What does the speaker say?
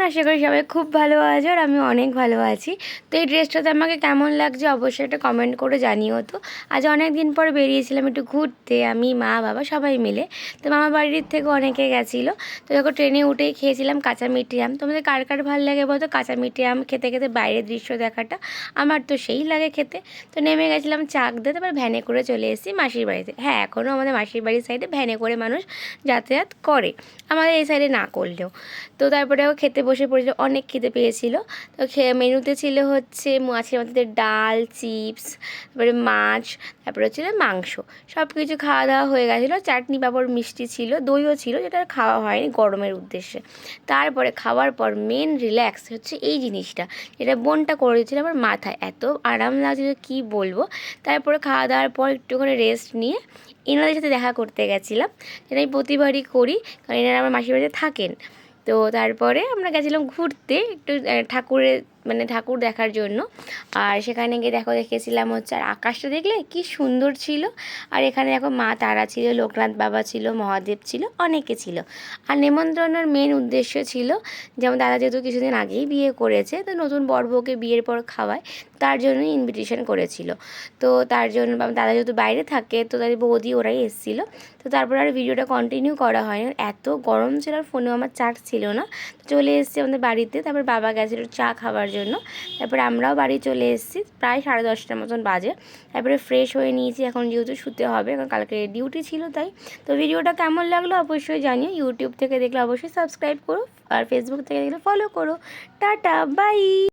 আশা করি সবাই খুব ভালো আছো আর আমি অনেক ভালো আছি। তো এই ড্রেসটাতে আমাকে কেমন লাগছে অবশ্যই একটা কমেন্ট করে জানিও। তো আজ অনেক দিন পর বেরিয়েছিলাম একটু ঘুরতে, আমি মা বাবা সবাই মিলে। তো মামা বাড়ির থেকে অনেকে গেছিলো। তো যখন ট্রেনে উঠেই খেয়েছিলাম কাঁচা মিঠি আম। তোমাদের কার কার ভালো লাগে বলতো কাঁচা মিঠি আম খেতে খেতে বাইরের দৃশ্য দেখাটা? আমার তো সেই লাগে খেতে। তো নেমে গেছিলাম চাকদা, তারপর ভ্যানে করে চলে এসেছি মাসির বাড়িতে। হ্যাঁ, এখনও আমাদের মাসির বাড়ির সাইডে ভ্যানে করে মানুষ যাতায়াত করে, আমাদের এই সাইডে না করলেও। তো তারপরে ও খেতে বসে পড়েছিল, অনেক খেতে পেয়েছিল। তো মেনুতে ছিল হচ্ছে মাছের মধ্যে ডাল, চিপস, তারপরে মাছ, তারপরে হচ্ছিল মাংস। সব কিছু খাওয়া দাওয়া হয়ে গেছিলো। চাটনি পাঁপড় মিষ্টি ছিল, দইও ছিল, যেটা খাওয়া হয়নি গরমের উদ্দেশ্যে। তারপরে খাওয়ার পর মেন রিল্যাক্স হচ্ছে এই জিনিসটা, যেটা বোনটা করে দিচ্ছিল আমার মাথায়, এত আরাম লাগছিল কী বলবো। তারপরে খাওয়া দাওয়ার পর একটুখানি রেস্ট নিয়ে এনাদের সাথে দেখা করতে গেছিলাম, যেটা আমি প্রতিবারই করি, কারণ এনারা আমার মাসির বাড়িতে থাকেন। তো তারপরে আমরা গেছিলাম ঘুরতে একটু ঠাকুরের ঠাকুর দেখার জন্য। আর সেখানে গিয়ে দেখেছিলাম হচ্ছে, আর আকাশটা দেখলে কি সুন্দর ছিল। আর এখানে দেখো মা তারা ছিল, লোকনাথ বাবা ছিল, মহাদেব ছিল, অনেকে ছিল। আর নেমন্ত্রণের মেন উদ্দেশ্য ছিল, যেমন দাদা যেহেতু কিছুদিন আগেই বিয়ে করেছে, তো নতুন বর বউকে বিয়ের পর খাওয়ায়, তার জন্যই ইনভিটেশন করেছিল। তো তার জন্য দাদা যেহেতু বাইরে থাকে, তো তাদের বৌদি ওরাই এসেছিলো। তো তারপর আর ভিডিওটা কন্টিনিউ করা হয়নি, এত গরম ছিল আর ফোনেও আমার চার্জ ছিল না। তো চলে এসেছি আমাদের বাড়িতে, তারপর বাবা গেছিলো চা খাওয়ার জন্য। তারপরে আমরাও বাড়ি চলে এসেছি, প্রায় 10:30টার মতন বাজে। তারপরে ফ্রেশ হয়ে নিয়েছি, এখন যেহেতু শুতে হবে, কারণ কালকে ডিউটি ছিল তাই। তো ভিডিওটা কেমন লাগলো অবশ্যই জানিও। ইউটিউব থেকে দেখলে অবশ্যই সাবস্ক্রাইব করো, আর ফেসবুক থেকে দেখলে ফলো করো। Ta-ta, by.